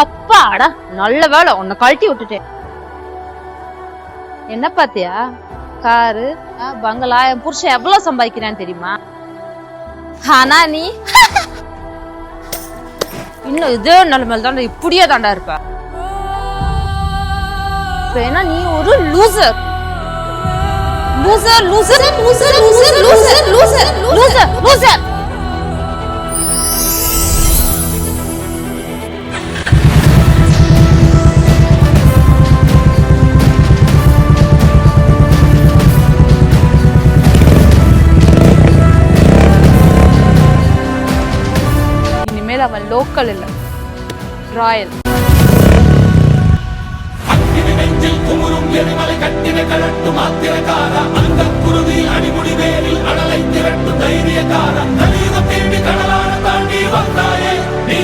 அப்பாடா, நல்ல வேலை உன்னை கழட்டி விட்டுட்டேன். என்ன பாத்தியா? காரு, பங்களா, என் புருஷன் எவ்வளவு சம்பாதிக்கிறான்னு தெரியுமா? ஆனா நீ இன்னும் இதே நிலைமையில தான் இப்படியே தாண்டா இருப்ப. ஏன்னா நீ ஒரு loser. Loser loser loser loser loser loser loser loser. இனிமேல் அவன் லோக்கல் இல்ல, ராயல். குமுறும் எரிமலை கட்டின கலட்டு மாத்திரக்கார அந்த குருதி அடிமுடி வேரில் அடலை திரட்டும் தைரியக்கார கலியுகம் தேடி கடலான தாண்டி வந்தாயே நீ.